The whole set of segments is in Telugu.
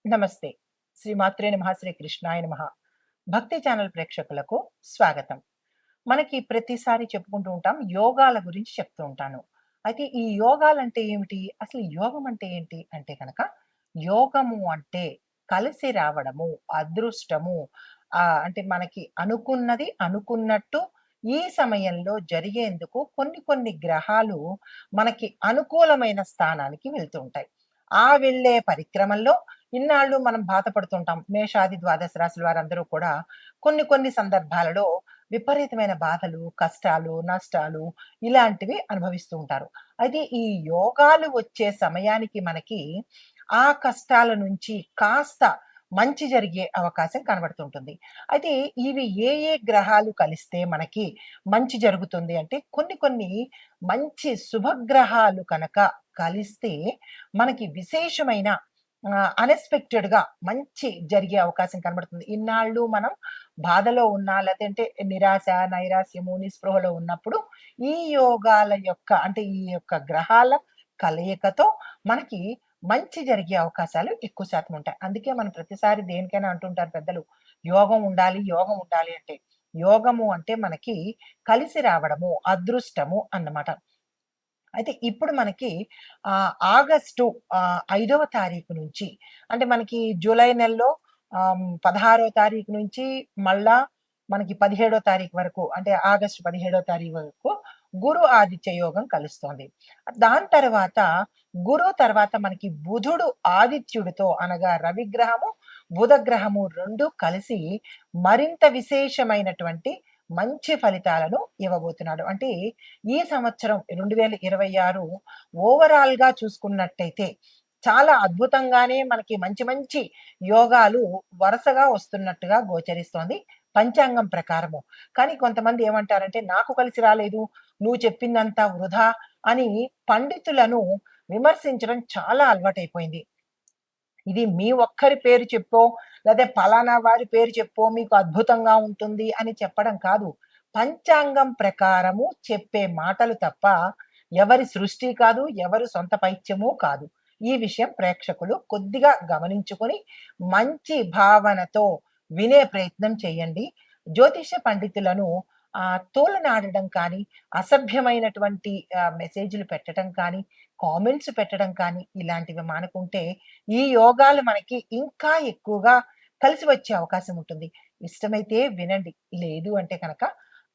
నమస్తే. శ్రీమాత్రే నమః, శ్రీ కృష్ణాయ నమః. భక్తి ఛానల్ ప్రేక్షకులకు స్వాగతం. మనకి ప్రతిసారి చెప్పుకుంటూ ఉంటాం, యోగాల గురించి చెప్తూ ఉంటాను. అయితే ఈ యోగాలంటే ఏమిటి? అసలు యోగం అంటే ఏంటి? అంటే గనక యోగము అంటే కలిసి రావడము, అదృష్టము. అంటే మనకి అనుకున్నది అనుకున్నట్టు ఈ సమయంలో జరిగేందుకు కొన్ని కొన్ని గ్రహాలు మనకి అనుకూలమైన స్థానానికి వెళ్తూ ఉంటాయి. ఆ వెళ్ళే పరిక్రమలో ఇన్నాళ్ళు మనం బాధపడుతుంటాం. మేషాది ద్వాదశ రాశుల వారందరూ కూడా కొన్ని కొన్ని సందర్భాలలో విపరీతమైన బాధలు, కష్టాలు, నష్టాలు ఇలాంటివి అనుభవిస్తూ ఉంటారు. అయితే ఈ యోగాలు వచ్చే సమయానికి మనకి ఆ కష్టాల నుంచి కాస్త మంచి జరిగే అవకాశం కనబడుతుంటుంది. అయితే ఇవి ఏ ఏ గ్రహాలు కలిస్తే మనకి మంచి జరుగుతుంది అంటే కొన్ని కొన్ని మంచి శుభగ్రహాలు కనుక కలిస్తే మనకి విశేషమైన అన్‌ఎక్స్‌పెక్టెడ్‌గా మంచి జరిగే అవకాశం కనబడుతుంది. ఇన్నాళ్ళు మనం బాధలో ఉన్నా లేదంటే నిరాశ, నైరాశ్యము, నిస్పృహలో ఉన్నప్పుడు ఈ యోగాల యొక్క అంటే ఈ యొక్క గ్రహాల కలయికతో మనకి మంచి జరిగే అవకాశాలు ఎక్కువ శాతం ఉంటాయి. అందుకే మనం ప్రతిసారి దేనికైనా అంటుంటారు పెద్దలు, యోగం ఉండాలి, యోగం ఉండాలి అంటే. యోగము అంటే మనకి కలిసి రావడము, అదృష్టము అన్నమాట. అయితే ఇప్పుడు మనకి ఆగస్టు 5వ తారీఖు నుంచి అంటే మనకి జూలై నెలలో 16వ తారీఖు నుంచి మళ్ళా మనకి 17వ తారీఖు వరకు అంటే ఆగస్టు 17వ తారీఖు వరకు గురు ఆదిత్య యోగం కలుస్తోంది. దాని తర్వాత గురువు తర్వాత మనకి బుధుడు ఆదిత్యుడితో అనగా రవిగ్రహము, బుధ గ్రహము 2 కలిసి మరింత విశేషమైనటువంటి మంచి ఫలితాలను ఇవ్వబోతున్నాడు. అంటే ఈ సంవత్సరం 2026 ఓవరాల్‌గా చూసుకున్నట్టయితే చాలా అద్భుతంగానే మనకి మంచి మంచి యోగాలు వరుసగా వస్తున్నట్టుగా గోచరిస్తోంది పంచాంగం ప్రకారము. కానీ కొంతమంది ఏమంటారంటే, "నాకు కలిసి రాలేదు. నువ్వు చెప్పిందంతా వృధా" అని పండితులను విమర్శించడం చాలా అలవాటైపోయింది. ఇది మీ ఒక్కరి పేరు చెప్పో, లేతే పలానా వారి పేరు చెప్పో మీకు అద్భుతంగా ఉంటుంది అని చెప్పడం కాదు. పంచాంగం ప్రకారము చెప్పే మాటలు తప్ప ఎవరి సృష్టి కాదు, ఎవరు సొంత పైత్యము కాదు. ఈ విషయం ప్రేక్షకులు కొద్దిగా గమనించుకొని మంచి భావనతో వినే ప్రయత్నం చేయండి. జ్యోతిష పండితులను తోలనాడడం కానీ, అసభ్యమైనటువంటి మెసేజ్‌లు పెట్టడం కానీ, కామెంట్స్ పెట్టడం కానీ ఇలాంటివి మానుకుంటే ఈ యోగాలు మనకి ఇంకా ఎక్కువగా కలిసి వచ్చే అవకాశం ఉంటుంది. ఇష్టమైతే వినండి. లేదు అంటే కనుక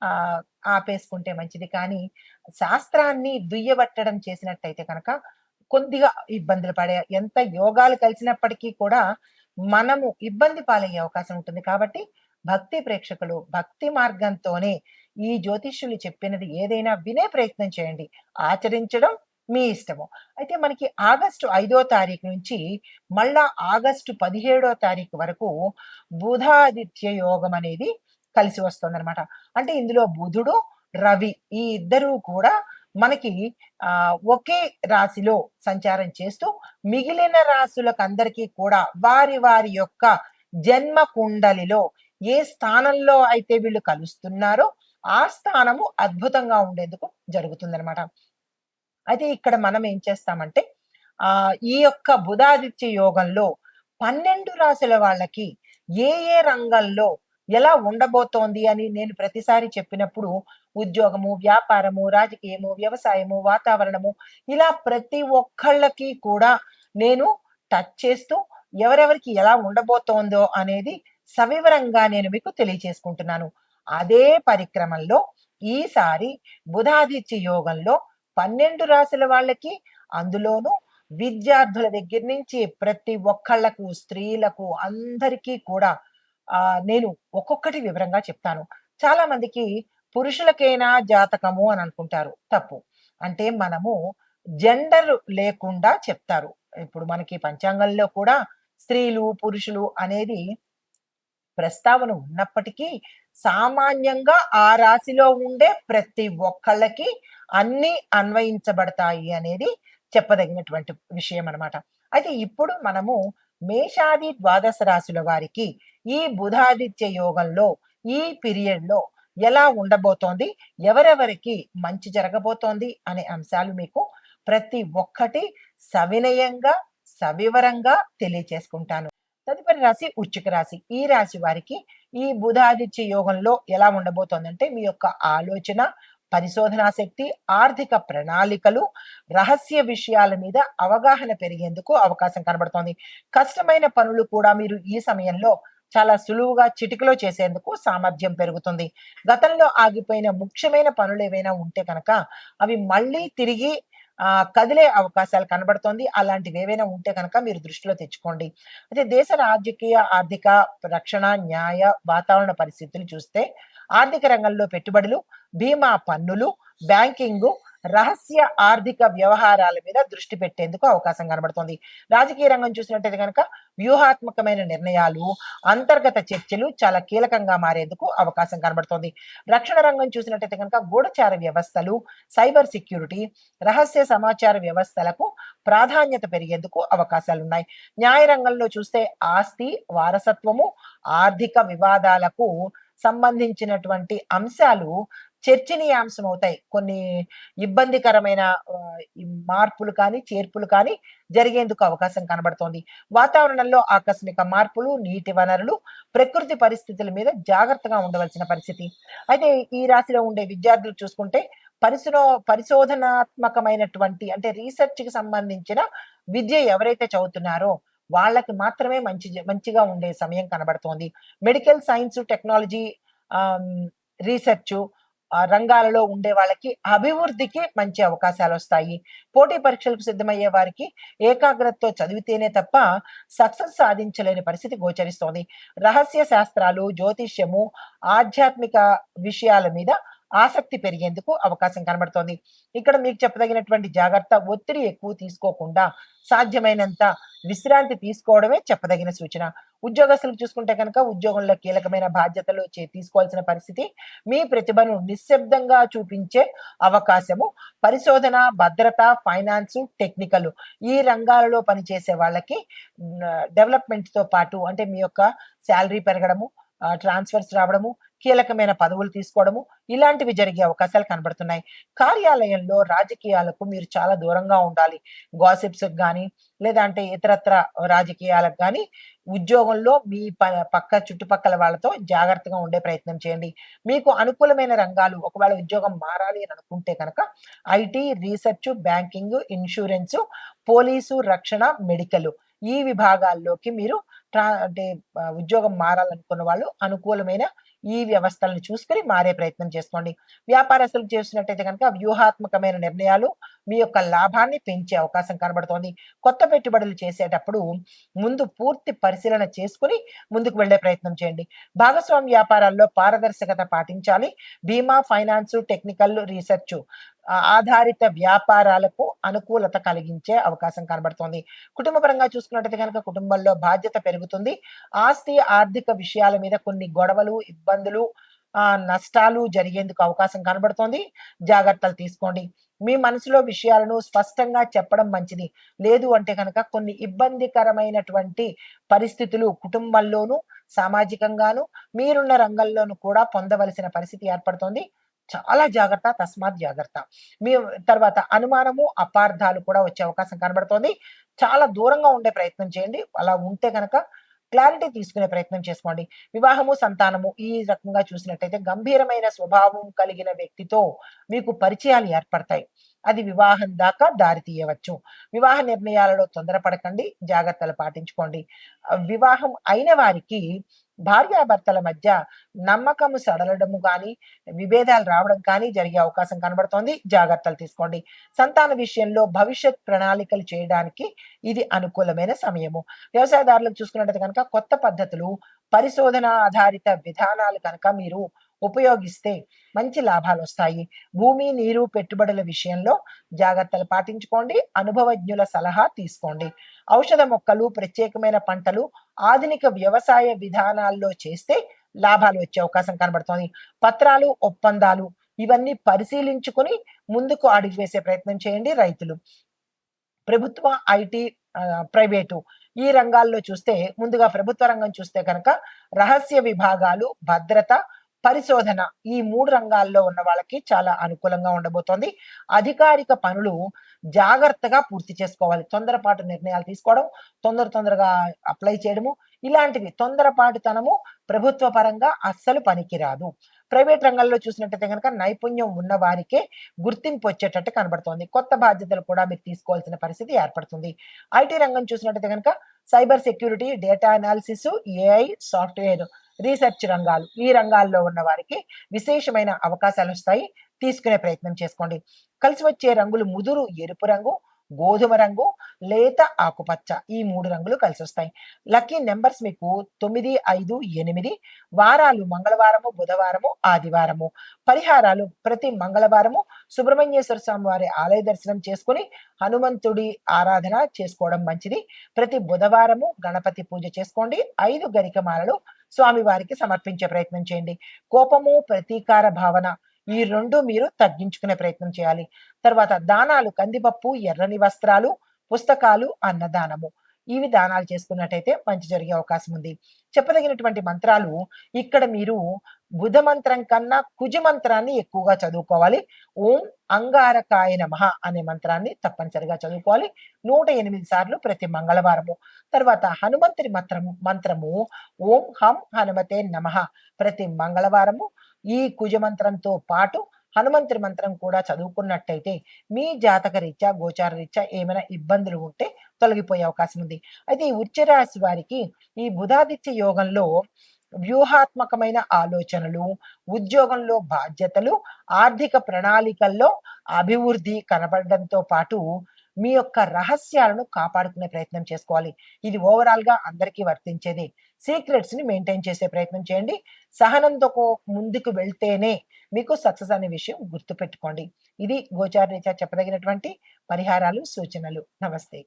ఆహ్, ఆపేసుకుంటే మంచిది. కానీ శాస్త్రాన్ని దుయ్యబట్టడం చేసినట్టయితే కనుక కొద్దిగా ఇబ్బందులు పడే ఎంత యోగాలు కలిసినప్పటికీ కూడా మనము ఇబ్బంది పాలయ్యే అవకాశం ఉంటుంది. కాబట్టి భక్తి ప్రేక్షకులు భక్తి మార్గంతోనే ఈ జ్యోతిష్యులు చెప్పినది ఏదైనా వినే ప్రయత్నం చేయండి. ఆచరించడం మీ ఇష్టము. అయితే మనకి ఆగస్టు 5వ తారీఖు నుంచి మళ్ళా ఆగస్టు 17వ తారీఖు వరకు బుధాదిత్య యోగం అనేది కలిసి వస్తుందనమాట. అంటే ఇందులో బుధుడు, రవి ఈ ఇద్దరూ కూడా మనకి ఒకే రాశిలో సంచారం చేస్తూ మిగిలిన రాశులకందరికీ కూడా వారి వారి యొక్క జన్మ కుండలిలో ఏ స్థానంలో అయితే వీళ్ళు కలుస్తున్నారో ఆ స్థానము అద్భుతంగా ఉండేందుకు జరుగుతుందనమాట. అయితే ఇక్కడ మనం ఏం చేస్తామంటే ఈ యొక్క బుధాదిత్య యోగంలో 12 రాశుల వాళ్ళకి ఏ ఏ రంగంలో ఎలా ఉండబోతోంది అని నేను ప్రతిసారి చెప్పినప్పుడు ఉద్యోగము, వ్యాపారము, రాజకీయము, వ్యవసాయము, వాతావరణము ఇలా ప్రతి ఒక్కళ్ళకి కూడా నేను టచ్ చేస్తూ ఎవరెవరికి ఎలా ఉండబోతోందో అనేది సవివరంగా నేను మీకు తెలియచేసుకుంటున్నాను. అదే పరిక్రమంలో ఈసారి బుధాదిత్య యోగంలో 12 రాశుల వాళ్ళకి అందులోనూ విద్యార్థుల దగ్గర నుంచి ప్రతి ఒక్కళ్ళకు, స్త్రీలకు అందరికీ కూడా నేను ఒక్కొక్కటి వివరంగా చెప్తాను. చాలా మందికి పురుషులకేనా జాతకము అని అనుకుంటారు. తప్పు. అంటే మనము జెండర్ లేకుండా చెప్తారు. ఇప్పుడు మనకి పంచాంగంలో కూడా స్త్రీలు, పురుషులు అనేది ప్రస్తావన ఉన్నప్పటికీ సామాన్యంగా ఆ రాశిలో ఉండే ప్రతి ఒక్కళ్ళకి అన్నీ అన్వయించబడతాయి అనేది చెప్పదగినటువంటి విషయం అనమాట. అయితే ఇప్పుడు మనము మేషాది ద్వాదశ రాశుల వారికి ఈ బుధాదిత్య యోగంలో ఈ పీరియడ్‌లో ఎలా ఉండబోతోంది? ఎవరెవరికి మంచి జరగబోతోంది? అనే అంశాలు మీకు ప్రతి ఒక్కటి సవినయంగా, సవివరంగా తెలియచేసుకుంటాను. తదుపరి రాశి వృశ్చిక రాశి. ఈ రాశి వారికి ఈ బుధాదిత్య యోగంలో ఎలా ఉండబోతోందంటే, మీ యొక్క ఆలోచన, పరిశోధనా శక్తి, ఆర్థిక ప్రణాళికలు, రహస్య విషయాల మీద అవగాహన పెరిగేందుకు అవకాశం కనబడుతోంది. కష్టమైన పనులు కూడా మీరు ఈ సమయంలో చాలా సులువుగా చిటికలో చేసేందుకు సామర్థ్యం పెరుగుతుంది. గతంలో ఆగిపోయిన ముఖ్యమైన పనులేవైనా ఉంటే కనుక అవి మళ్ళీ తిరిగి కదిలే అవకాశాలు కనబడుతోంది. అలాంటివేవైనా ఉంటే కనుక మీరు దృష్టిలో తెచ్చుకోండి. అయితే దేశ రాజకీయ, ఆర్థిక, రక్షణ, న్యాయ, వాతావరణ పరిస్థితులు చూస్తే ఆర్థిక రంగంలో పెట్టుబడులు, బీమా, పన్నులు, బ్యాంకింగు, రహస్య ఆర్థిక వ్యవహారాల మీద దృష్టి పెట్టేందుకు అవకాశం కనబడుతోంది. రాజకీయ రంగం చూసినట్టయితే గనక వ్యూహాత్మకమైన నిర్ణయాలు, అంతర్గత చర్చలు చాలా కీలకంగా మారేందుకు అవకాశం కనబడుతోంది. రక్షణ రంగం చూసినట్టయితే గనక గూఢచార వ్యవస్థలు, సైబర్ సెక్యూరిటీ, రహస్య సమాచార వ్యవస్థలకు ప్రాధాన్యత పెరిగేందుకు అవకాశాలున్నాయి. న్యాయ రంగంలో చూస్తే ఆస్తి, వారసత్వము, ఆర్థిక వివాదాలకు సంబంధించినటువంటి అంశాలు చర్చనీయాంశమవుతాయి. కొన్ని ఇబ్బందికరమైన ఈ మార్పులు కానీ, చేర్పులు కానీ జరిగేందుకు అవకాశం కనబడుతోంది. వాతావరణంలో ఆకస్మిక మార్పులు, నీటి వనరులు, ప్రకృతి పరిస్థితుల మీద జాగ్రత్తగా ఉండవలసిన పరిస్థితి. అయితే ఈ రాశిలో ఉండే విద్యార్థులు చూసుకుంటే పరిశోధనాత్మకమైనటువంటి అంటే రీసెర్చ్‌కి సంబంధించిన విద్య ఎవరైతే చదువుతున్నారో వాళ్ళకి మాత్రమే మంచిగా ఉండే సమయం కనబడుతోంది. మెడికల్ సైన్స్, టెక్నాలజీ, ఆహ్, రీసెర్చు రంగాలలో ఉండే వాళ్ళకి అభివృద్ధికి మంచి అవకాశాలొస్తాయి. పోటీ పరీక్షలకు సిద్ధమయ్యే వారికి ఏకాగ్రతతో చదివితేనే తప్ప సక్సెస్ సాధించలేని పరిస్థితి గోచరిస్తోంది. రహస్య శాస్త్రాలు, జ్యోతిష్యము, ఆధ్యాత్మిక విషయాల మీద ఆసక్తి పెరిగేందుకు అవకాశం కనబడుతోంది. ఇక్కడ మీకు చెప్పదగినటువంటి జాగ్రత్త, ఒత్తిడి ఎక్కువ తీసుకోకుండా సాధ్యమైనంత విశ్రాంతి తీసుకోవడమే చెప్పదగిన సూచన. ఉద్యోగస్తులకు చూసుకుంటే కనుక ఉద్యోగంలో కీలకమైన బాధ్యతలు తీసుకోవాల్సిన పరిస్థితి, మీ ప్రతిభను నిశ్శబ్దంగా చూపించే అవకాశము, పరిశోధన, భద్రత, ఫైనాన్సు, టెక్నికల్ ఈ రంగాలలో పనిచేసే వాళ్ళకి డెవలప్‌మెంట్‌తో పాటు అంటే మీ యొక్క సాలరీ పెరగడము, ట్రాన్స్‌ఫర్స్ రావడము, కీలకమైన పదవులు తీసుకోవడము, ఇలాంటివి జరిగే అవకాశాలు కనబడుతున్నాయి. కార్యాలయంలో రాజకీయాలకు మీరు చాలా దూరంగా ఉండాలి. గాసిప్స్‌కి గాని, లేదంటే ఇతరత్ర రాజకీయాలకు గాని, ఉద్యోగంలో మీ చుట్టుపక్కల వాళ్ళతో జాగ్రత్తగా ఉండే ప్రయత్నం చేయండి. మీకు అనుకూలమైన రంగాలు ఒకవేళ ఉద్యోగం మారాలి అని అనుకుంటే కనుక ఐటీ, రీసెర్చ్, బ్యాంకింగ్, ఇన్స్యూరెన్సు, పోలీసు, రక్షణ, మెడికల్ ఈ విభాగాల్లోకి మీరు అంటే ఉద్యోగం మారాలనుకున్న వాళ్ళు అనుకూలమైన ఈ వ్యవస్థలను చూసుకొని మారే ప్రయత్నం చేసుకోండి. వ్యాపారస్తులు చేసినట్టయితే కనుక వ్యూహాత్మకమైన నిర్ణయాలు మీ యొక్క లాభాన్ని పెంచే అవకాశం కనబడుతోంది. కొత్త పెట్టుబడులు చేసేటప్పుడు ముందు పూర్తి పరిశీలన చేసుకొని ముందుకు వెళ్ళే ప్రయత్నం చేయండి. భాగస్వామ్య వ్యాపారాల్లో పారదర్శకత పాటించాలి. బీమా, ఫైనాన్సు, టెక్నికల్, రీసెర్చ్ ఆధారిత వ్యాపారాలకు అనుకూలత కలిగించే అవకాశం కనబడుతోంది. కుటుంబ పరంగా చూసుకున్నట్టయితే కనుక కుటుంబంలో బాధ్యత పెరుగుతుంది. ఆస్తి, ఆర్థిక విషయాల మీద కొన్ని గొడవలు, ఇబ్బందులు, నష్టాలు జరిగేందుకు అవకాశం కనబడుతోంది. జాగ్రత్తలు తీసుకోండి. మీ మనసులో విషయాలను స్పష్టంగా చెప్పడం మంచిది. లేదు అంటే కనుక కొన్ని ఇబ్బందికరమైనటువంటి పరిస్థితులు కుటుంబంలోనూ, సామాజికంగాను, మీరున్న రంగంలోనూ కూడా పొందవలసిన పరిస్థితి ఏర్పడుతోంది. చాలా జాగ్రత్త, తస్మాత్ జాగ్రత్త. మీ తర్వాత అనుమానము, అపార్థాలు కూడా వచ్చే అవకాశం కనబడుతోంది. చాలా దూరంగా ఉండే ప్రయత్నం చేయండి. అలా ఉంటే గనక క్లారిటీ తీసుకునే ప్రయత్నం చేసుకోండి. వివాహము, సంతానము ఈ రకంగా చూసినట్టయితే గంభీరమైన స్వభావం కలిగిన వ్యక్తితో మీకు పరిచయాలు ఏర్పడతాయి. అది వివాహం దాకా దారి తీయవచ్చు. వివాహ నిర్ణయాలలో తొందరపడకండి. జాగ్రత్తలు పాటించుకోండి. వివాహం అయిన వారికి భార్యాభర్తల మధ్య నమ్మకము సడలడము గాని, విభేదాలు రావడం కానీ జరిగే అవకాశం కనబడుతోంది. జాగ్రత్తలు తీసుకోండి. సంతాన విషయంలో భవిష్యత్ ప్రణాళికలు చేయడానికి ఇది అనుకూలమైన సమయము. వ్యవసాయదారులకు చూసుకున్నట్టయితే కనుక కొత్త పద్ధతులు, పరిశోధన ఆధారిత విధానాలు కనుక మీరు ఉపయోగిస్తే మంచి లాభాలొస్తాయి. భూమి, నీరు, పెట్టుబడుల విషయంలో జాగ్రత్తలు పాటించుకోండి. అనుభవజ్ఞుల సలహా తీసుకోండి. ఔషధ మొక్కలు, ప్రత్యేకమైన పంటలు, ఆధునిక వ్యవసాయ విధానాల్లో చేస్తే లాభాలు వచ్చే అవకాశం కనబడుతోంది. పత్రాలు, ఒప్పందాలు ఇవన్నీ పరిశీలించుకొని ముందుకు అడుగు వేసే ప్రయత్నం చేయండి రైతులు. ప్రభుత్వ, ఐటీ, ప్రైవేటు ఈ రంగాల్లో చూస్తే ముందుగా ప్రభుత్వ రంగం చూస్తే కనుక రహస్య విభాగాలు, భద్రత, పరిశోధన ఈ 3 రంగాల్లో ఉన్న వాళ్ళకి చాలా అనుకూలంగా ఉండబోతోంది. అధికారిక పనులు జాగ్రత్తగా పూర్తి చేసుకోవాలి. తొందరపాటు నిర్ణయాలు తీసుకోవడం, తొందరగా అప్లై చేయడము, ఇలాంటివి తొందరపాటుతనము ప్రభుత్వ పరంగా అస్సలు పనికిరాదు. ప్రైవేట్ రంగంలో చూసినట్టయితే గనక నైపుణ్యం ఉన్న వారికే గుర్తింపొచ్చేటట్టు కనబడుతోంది. కొత్త బాధ్యతలు కూడా మీరు తీసుకోవాల్సిన పరిస్థితి ఏర్పడుతుంది. ఐటీ రంగం చూసినట్టయితే గనక cyber security, data analysis, AI, software research రంగాలు, ఈ రంగాల్లో ఉన్న వారికి విశేషమైన అవకాశాలొస్తాయి. తీసుకునే ప్రయత్నం చేసుకోండి. కలిసి వచ్చే రంగులు ముదురు ఎరుపు రంగు, గోధుమ రంగు, లేత ఆకుపచ్చ, ఈ 3 రంగులు కలిసొస్తాయి. లక్కీ నంబర్స్ మీకు 9, 5, 8. వారాలు మంగళవారము, బుధవారము, ఆదివారము. పరిహారాలు ప్రతి మంగళవారము సుబ్రహ్మణ్యేశ్వర స్వామి వారి ఆలయ దర్శనం చేసుకొని హనుమంతుడి ఆరాధన చేసుకోవడం మంచిది. ప్రతి బుధవారము గణపతి పూజ చేసుకోండి. 5 గరికమాలలు స్వామివారికి సమర్పించే ప్రయత్నం చేయండి. కోపము, ప్రతీకార భావన, ఈ 2 మీరు తగ్గించుకునే ప్రయత్నం చేయాలి. తర్వాత దానాలు కందిపప్పు, ఎర్రని వస్త్రాలు, పుస్తకాలు, అన్నదానము. ఇవి దానాలు చేసుకున్నట్టయితే మంచి జరిగే అవకాశం ఉంది. చెప్పదగినటువంటి మంత్రాలు ఇక్కడ మీరు బుధ మంత్రం కన్నా కుజ మంత్రాన్ని ఎక్కువగా చదువుకోవాలి. ఓం అంగారకాయ నమః అనే మంత్రాన్ని తప్పనిసరిగా చదువుకోవాలి. 108 సార్లు ప్రతి మంగళవారము. తర్వాత హనుమంతుడి మంత్రము ఓం హం హనుమతే నమః ప్రతి మంగళవారము ఈ కుజ మంత్రంతో పాటు హనుమంతుడి మంత్రం కూడా చదువుకున్నట్టయితే మీ జాతక రీత్యా, గోచార రీత్యా ఏమైనా ఇబ్బందులు ఉంటే తొలగిపోయే అవకాశం ఉంది. అయితే ఈ వృశ్చిక రాశి వారికి ఈ బుధాదిత్య యోగంలో వ్యూహాత్మకమైన ఆలోచనలు, ఉద్యోగంలో బాధ్యతలు, ఆర్థిక ప్రణాళికల్లో అభివృద్ధి కనపడడంతో పాటు మీ యొక్క రహస్యాలను కాపాడుకునే ప్రయత్నం చేసుకోవాలి. ఇది ఓవరాల్‌గా అందరికీ వర్తించేదే. సీక్రెట్స్‌ని మెయింటైన్ చేసే ప్రయత్నం చేయండి. సహనంతో ముందుకు వెళ్తేనే మీకు సక్సెస్ అనే విషయం గుర్తుపెట్టుకోండి. ఇది గోచార రీత్యా చెప్పదగినటువంటి పరిహారాలు, సూచనలు. నమస్తే.